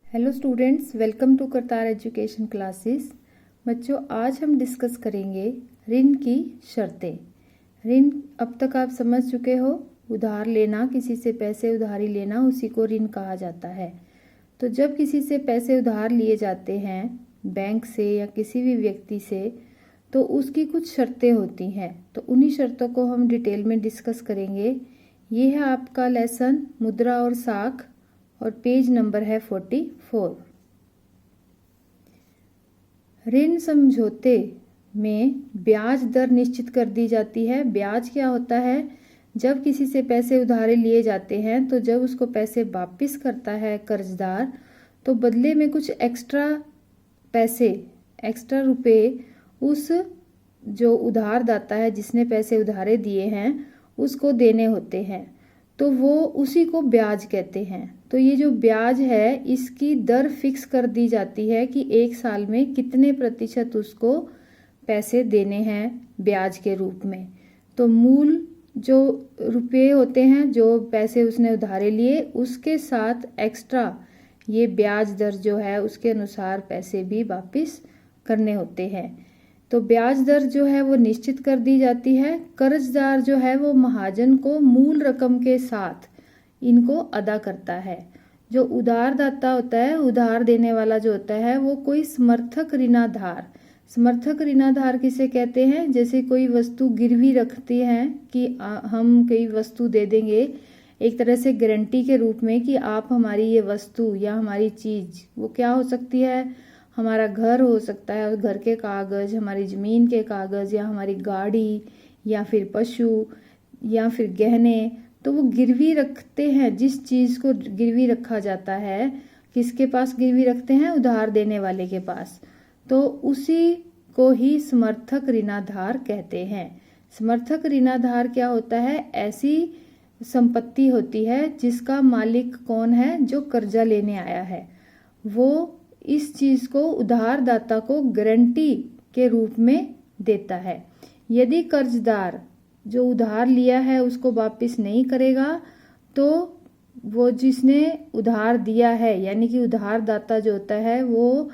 Hello students, welcome to Kartar education classes. बच्चों, आज हम डिस्कस करेंगे ऋण की शर्तें। ऋण अब तक आप समझ चुके हो, उधार लेना, किसी से पैसे उधारी लेना, उसी को ऋण कहा जाता है। तो जब किसी से पैसे उधार लिए जाते हैं बैंक से या किसी भी व्यक्ति से, तो उसकी कुछ शर्तें होती हैं। तो उन्हीं शर्तों को हम डिटेल में डिस्कस करेंगे। ये है आपका लेसन मुद्रा और साख, और पेज नंबर है 44। ऋण समझौते में ब्याज दर निश्चित कर दी जाती है। ब्याज क्या होता है? जब किसी से पैसे उधारे लिए जाते हैं तो जब उसको पैसे वापस करता है कर्जदार, तो बदले में कुछ एक्स्ट्रा पैसे, एक्स्ट्रा रुपए उस जो उधारदाता है जिसने पैसे उधारे दिए हैं उसको देने होते हैं। तो वो उसी को ब्याज कहते हैं। तो ये जो ब्याज है इसकी दर फिक्स कर दी जाती है कि एक साल में कितने प्रतिशत उसको पैसे देने हैं ब्याज के रूप में। तो मूल जो रुपये होते हैं, जो पैसे उसने उधारे लिए, उसके साथ एक्स्ट्रा ये ब्याज दर जो है उसके अनुसार पैसे भी वापस करने होते हैं। तो ब्याज दर जो है वो निश्चित कर दी जाती है। कर्जदार जो है वो महाजन को मूल रकम के साथ इनको अदा करता है। जो उधारदाता होता है, उधार देने वाला जो होता है, वो कोई समर्थक ऋणाधार। समर्थक ऋणाधार किसे कहते हैं? जैसे कोई वस्तु गिरवी रखती हैं कि हम कोई वस्तु दे देंगे एक तरह से गारंटी के रूप में कि आप हमारी ये वस्तु या हमारी चीज़, वो क्या हो सकती है, हमारा घर हो सकता है, घर के कागज़, हमारी ज़मीन के कागज़, या हमारी गाड़ी, या फिर पशु, या फिर गहने। तो वो गिरवी रखते हैं। जिस चीज़ को गिरवी रखा जाता है, किसके पास गिरवी रखते हैं? उधार देने वाले के पास। तो उसी को ही समर्थक ऋणाधार कहते हैं। समर्थक ऋणाधार क्या होता है? ऐसी संपत्ति होती है जिसका मालिक कौन है? जो कर्जा लेने आया है। वो इस चीज़ को उधारदाता को गारंटी के रूप में देता है। यदि कर्जदार जो उधार लिया है उसको वापस नहीं करेगा, तो वो जिसने उधार दिया है, यानी कि उधारदाता जो होता है, वो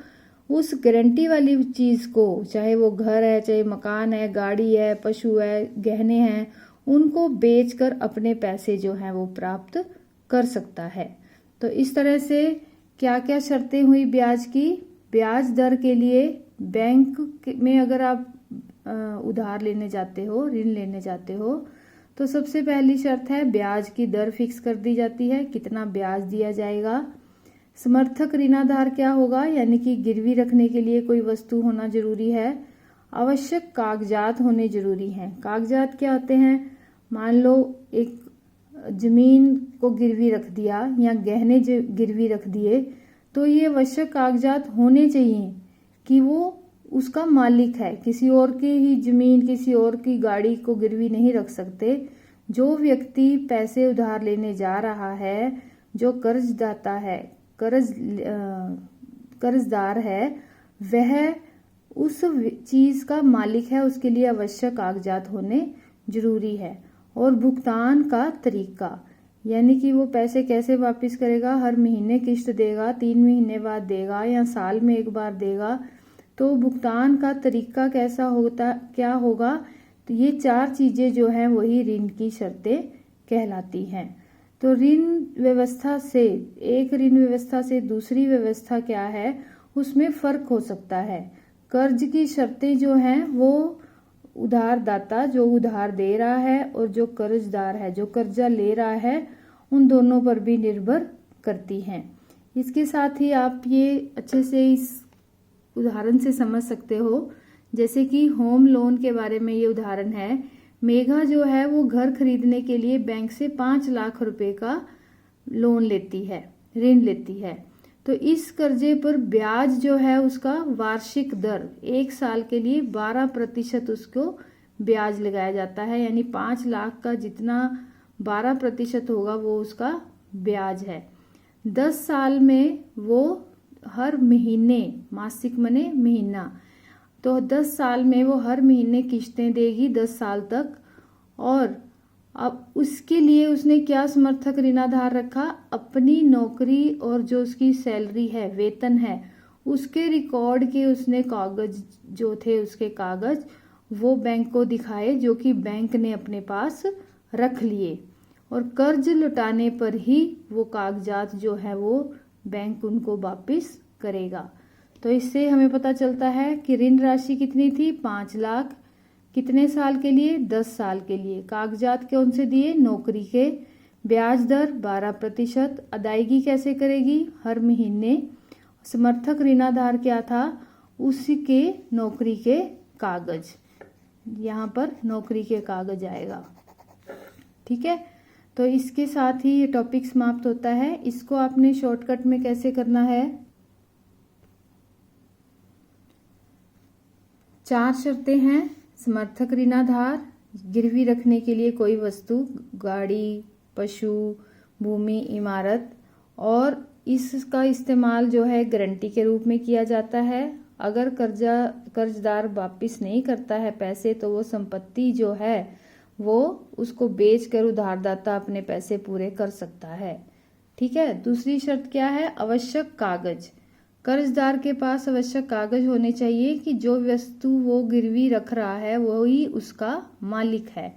उस गारंटी वाली चीज़ को, चाहे वो घर है, चाहे मकान है, गाड़ी है, पशु है, गहने हैं, उनको बेचकर अपने पैसे जो हैं वो प्राप्त कर सकता है। तो इस तरह से क्या क्या शर्तें हुई ब्याज की? ब्याज दर के लिए बैंक में अगर आप उधार लेने जाते हो, ऋण लेने जाते हो, तो सबसे पहली शर्त है ब्याज की दर फिक्स कर दी जाती है, कितना ब्याज दिया जाएगा। समर्थक ऋणाधार क्या होगा? यानी कि गिरवी रखने के लिए कोई वस्तु होना जरूरी है। आवश्यक कागजात होने जरूरी हैं। कागजात क्या होते हैं? मान लो एक जमीन को गिरवी रख दिया या गहने गिरवी रख दिए, तो ये आवश्यक कागजात होने चाहिए कि वो उसका मालिक है। किसी और की ही जमीन, किसी और की गाड़ी को गिरवी नहीं रख सकते। जो व्यक्ति पैसे उधार लेने जा रहा है, जो कर्जदाता है, कर्जदार है, वह उस चीज़ का मालिक है। उसके लिए आवश्यक कागजात होने जरूरी है। और भुगतान का तरीका, यानी कि वो पैसे कैसे वापस करेगा, हर महीने किश्त देगा, 3 महीने बाद देगा, या साल में एक बार देगा। तो भुगतान का तरीका कैसा होता, क्या होगा? तो ये 4 चीज़ें जो हैं वही ऋण की शर्तें कहलाती हैं। तो ऋण व्यवस्था से, एक ऋण व्यवस्था से दूसरी व्यवस्था क्या है, उसमें फ़र्क हो सकता है। कर्ज की शर्तें जो हैं वो उधारदाता जो उधार दे रहा है और जो कर्जदार है जो कर्जा ले रहा है, उन दोनों पर भी निर्भर करती हैं। इसके साथ ही आप ये अच्छे से इस उदाहरण से समझ सकते हो, जैसे कि होम लोन के बारे में ये उदाहरण है। मेघा जो है वो घर खरीदने के लिए बैंक से 5 लाख रुपए का लोन लेती है, ऋण लेती है। तो इस कर्जे पर ब्याज जो है उसका वार्षिक दर 1 साल के लिए 12% उसको ब्याज लगाया जाता है। यानी 5 लाख का जितना 12% होगा वो उसका ब्याज है। 10 साल में वो हर महीने, मासिक मने महीना, तो 10 साल में वो हर महीने किश्तें देगी 10 साल तक। और अब उसके लिए उसने क्या समर्थक ऋणाधार रखा, अपनी नौकरी और जो उसकी सैलरी है, वेतन है, उसके रिकॉर्ड के उसने कागज जो थे, उसके कागज वो बैंक को दिखाए, जो कि बैंक ने अपने पास रख लिए, और कर्ज लौटाने पर ही वो कागजात जो है वो बैंक उनको वापस करेगा। तो इससे हमें पता चलता है कि ऋण राशि कितनी थी, 5 लाख। कितने साल के लिए, 10 साल के लिए। कागजात कौन से दिए, नौकरी के। ब्याज दर 12%। अदायगी कैसे करेगी, हर महीने। समर्थक ऋणाधार क्या था, उसके नौकरी के कागज, यहाँ पर नौकरी के कागज आएगा। ठीक है, तो इसके साथ ही ये टॉपिक समाप्त होता है। इसको आपने शॉर्टकट में कैसे करना है, 4 शर्तें हैं। समर्थक ऋणाधार, गिरवी रखने के लिए कोई वस्तु, गाड़ी, पशु, भूमि, इमारत, और इसका इस्तेमाल जो है गारंटी के रूप में किया जाता है। अगर कर्जदार वापिस नहीं करता है पैसे, तो वो संपत्ति जो है वो उसको बेचकर उधारदाता अपने पैसे पूरे कर सकता है। ठीक है, दूसरी शर्त क्या है, आवश्यक कागज। कर्जदार के पास आवश्यक कागज होने चाहिए कि जो वस्तु वो गिरवी रख रहा है वही उसका मालिक है।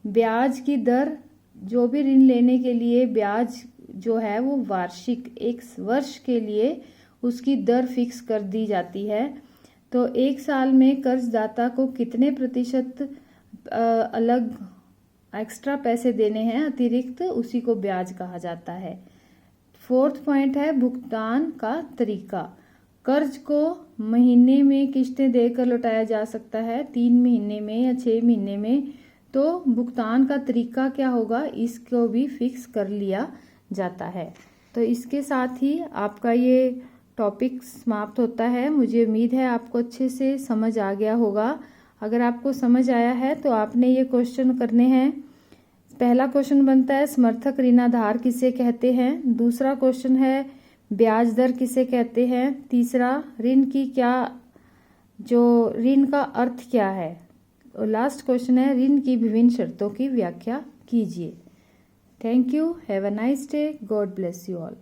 ब्याज की दर, जो भी ऋण लेने के लिए ब्याज जो है वो वार्षिक 1 वर्ष के लिए उसकी दर फिक्स कर दी जाती है। तो 1 साल में कर्जदाता को कितने प्रतिशत अलग एक्स्ट्रा पैसे देने हैं अतिरिक्त, उसी को ब्याज कहा जाता है। 4th पॉइंट है भुगतान का तरीका। कर्ज को महीने में किस्तें देकर लौटाया जा सकता है, 3 महीने में या 6 महीने में। तो भुगतान का तरीका क्या होगा, इसको भी फिक्स कर लिया जाता है। तो इसके साथ ही आपका ये टॉपिक समाप्त होता है। मुझे उम्मीद है आपको अच्छे से समझ आ गया होगा। अगर आपको समझ आया है तो आपने ये क्वेश्चन करने हैं। पहला क्वेश्चन बनता है समर्थक ऋणाधार किसे कहते हैं। दूसरा क्वेश्चन है ब्याज दर किसे कहते हैं। तीसरा ऋण की क्या, जो ऋण का अर्थ क्या है। और लास्ट क्वेश्चन है ऋण की विभिन्न शर्तों की व्याख्या कीजिए। Thank you, have a nice day, God bless you all.